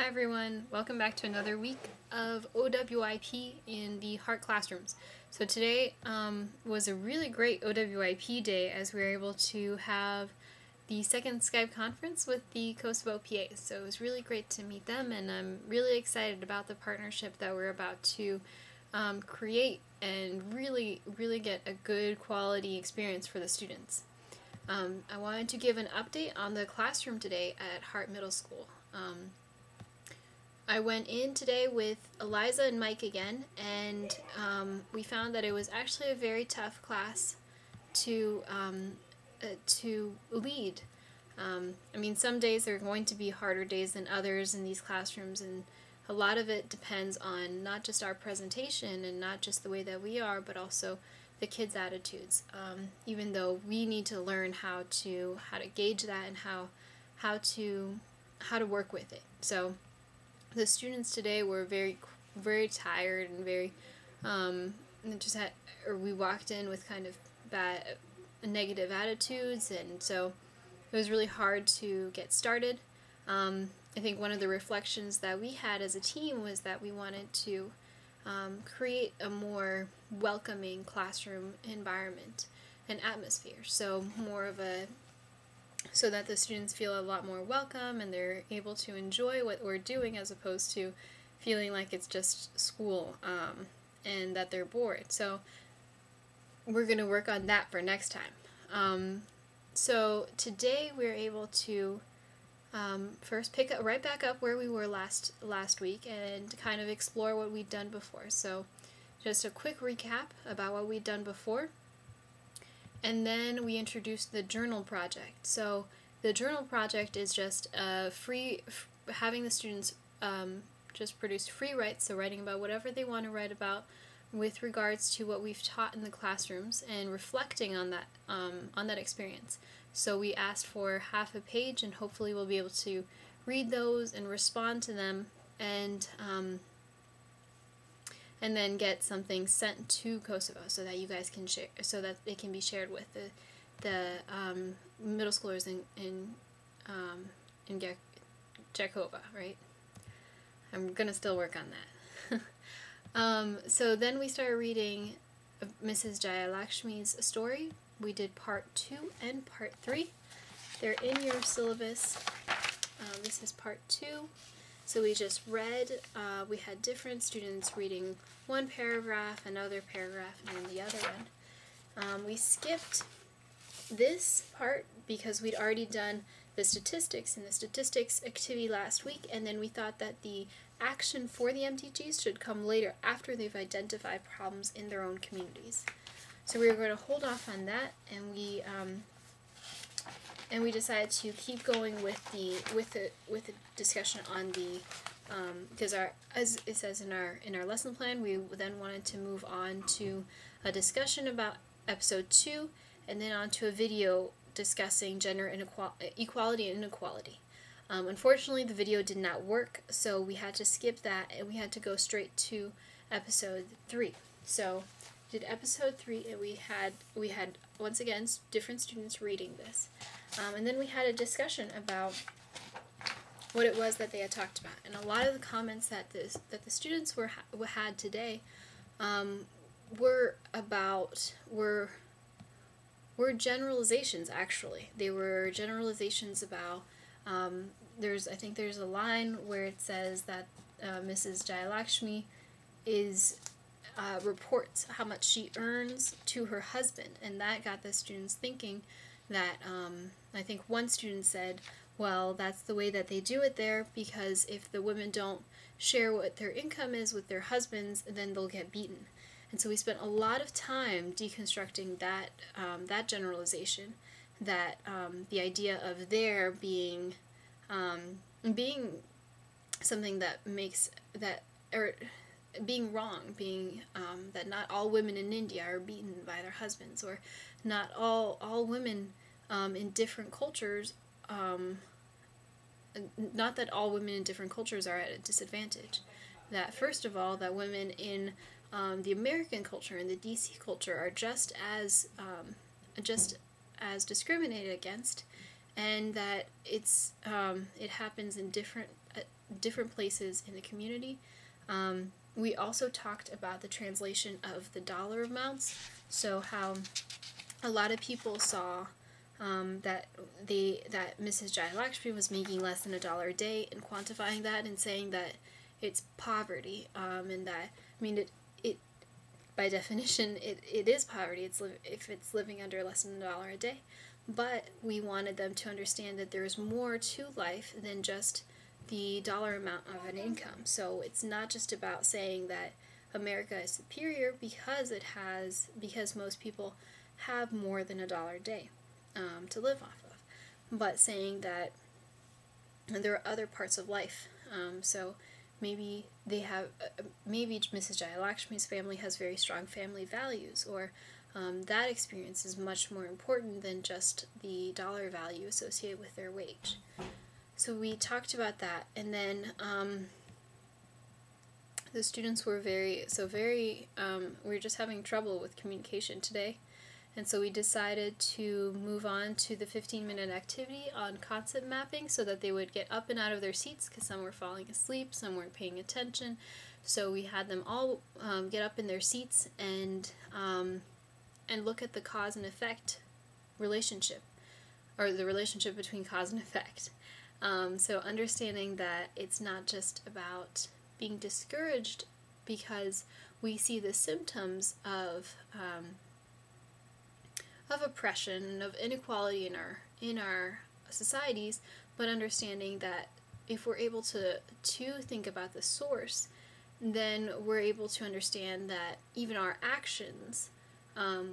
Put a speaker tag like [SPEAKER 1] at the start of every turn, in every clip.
[SPEAKER 1] Hi everyone, welcome back to another week of OWIP in the Hart classrooms. So today was a really great OWIP day as we were able to have the second Skype conference with the Kosovo PAs. So it was really great to meet them, and I'm really excited about the partnership that we're about to create and really get a good quality experience for the students. I wanted to give an update on the classroom today at Hart Middle School. I went in today with Eliza and Mike again, and we found that it was actually a very tough class to lead. I mean, some days are going to be harder days than others in these classrooms, and a lot of it depends on not just our presentation and not just the way that we are, but also the kids' attitudes. Even though we need to learn how to gauge that and how to work with it. So the students today were very tired and very we walked in with kind of bad negative attitudes, and so it was really hard to get started. I think one of the reflections that we had as a team was that we wanted to create a more welcoming classroom environment and atmosphere, so that the students feel a lot more welcome and they're able to enjoy what we're doing, as opposed to feeling like it's just school and that they're bored. So we're going to work on that for next time. So today we're able to first pick up right back up where we were last week and kind of explore what we'd done before. So just a quick recap about what we'd done before. And then we introduced the journal project. So the journal project is just having the students just produce free writes, so writing about whatever they want to write about with regards to what we've taught in the classrooms and reflecting on that experience. So we asked for half a page, and hopefully we'll be able to read those and respond to them, and then get something sent to Kosovo so that you guys can share, so that it can be shared with the middle schoolers in Jakova, right? I'm gonna still work on that. So then we started reading Mrs. Jayalakshmi's story. We did part 2 and part 3. They're in your syllabus. This is part 2. So we just read, we had different students reading one paragraph, another paragraph, and then the other one. We skipped this part because we'd already done the statistics and the statistics activity last week, and then we thought that the action for the MDGs should come later after they've identified problems in their own communities. So we were going to hold off on that, and we decided to keep going with the discussion on the because as it says in our lesson plan, we then wanted to move on to a discussion about episode 2, and then on to a video discussing gender equality and inequality. Unfortunately, the video did not work, so we had to skip that, and we had to go straight to episode 3. So we did episode 3, and we had once again different students reading this. And then we had a discussion about what it was that they had talked about. And a lot of the comments that the students had today were generalizations, actually. They were generalizations about, I think there's a line where it says that Mrs. Jayalakshmi reports how much she earns to her husband, and that got the students thinking that I think one student said, well, that's the way that they do it there, because if the women don't share what their income is with their husbands, then they'll get beaten. And so we spent a lot of time deconstructing that generalization, that the idea of there being something that makes that, or being wrong, being that not all women in India are beaten by their husbands, or not all women in different cultures, not that all women in different cultures are at a disadvantage. That first of all, that women in the American culture and the DC culture are just as discriminated against, and that it happens in different places in the community. We also talked about the translation of the dollar amounts, so how a lot of people saw that Mrs. Jayalakshmi was making less than $1 a day, and quantifying that and saying that it's poverty, and that, I mean, it by definition it is poverty. If it's living under less than $1 a day, but we wanted them to understand that there's more to life than just the dollar amount of an income. So it's not just about saying that America is superior because most people have more than $1 a day to live off of, but saying that there are other parts of life. So maybe maybe Mrs. Jayalakshmi's family has very strong family values, or that experience is much more important than just the dollar value associated with their wage. So we talked about that, and then the students were we were just having trouble with communication today. And so we decided to move on to the 15-minute activity on concept mapping so that they would get up and out of their seats, because some were falling asleep, some weren't paying attention. So we had them all get up in their seats and look at the cause and effect relationship, or the relationship between cause and effect. So understanding that it's not just about being discouraged because we see the symptoms of oppression and of inequality in our societies, but understanding that if we're able to think about the source, then we're able to understand that even our actions,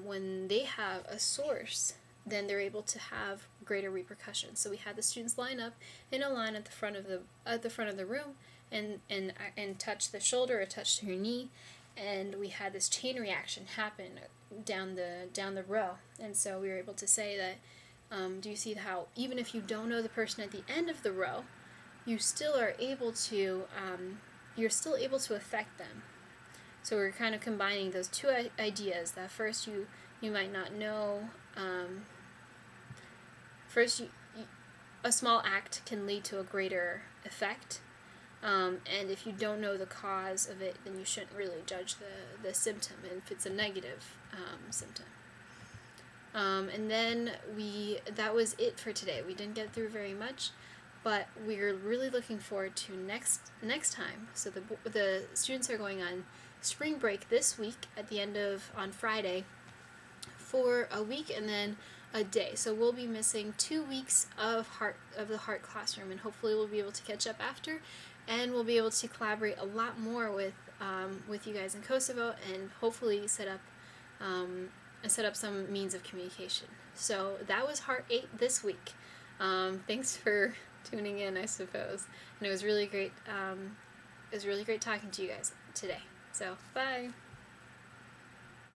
[SPEAKER 1] when they have a source, then they're able to have greater repercussions. So we had the students line up in a line at the front of the room and touch the shoulder or touch their knee, and we had this chain reaction happen down the row. And so we were able to say that, do you see how even if you don't know the person at the end of the row, you still are able to you're still able to affect them. So we're kind of combining those two ideas, that first you might not know, a small act can lead to a greater effect, and if you don't know the cause of it, then you shouldn't really judge the symptom, and if it's a negative symptom. And then that was it for today. We didn't get through very much, but we're really looking forward to next time. So the students are going on spring break this week on Friday for a week and then a day. So we'll be missing 2 weeks of the Hart classroom, and hopefully we'll be able to catch up after, and we'll be able to collaborate a lot more with you guys in Kosovo, and hopefully set up some means of communication. So that was Hart 8 this week. Thanks for tuning in, I suppose, and it was really great. It was really great talking to you guys today. So bye.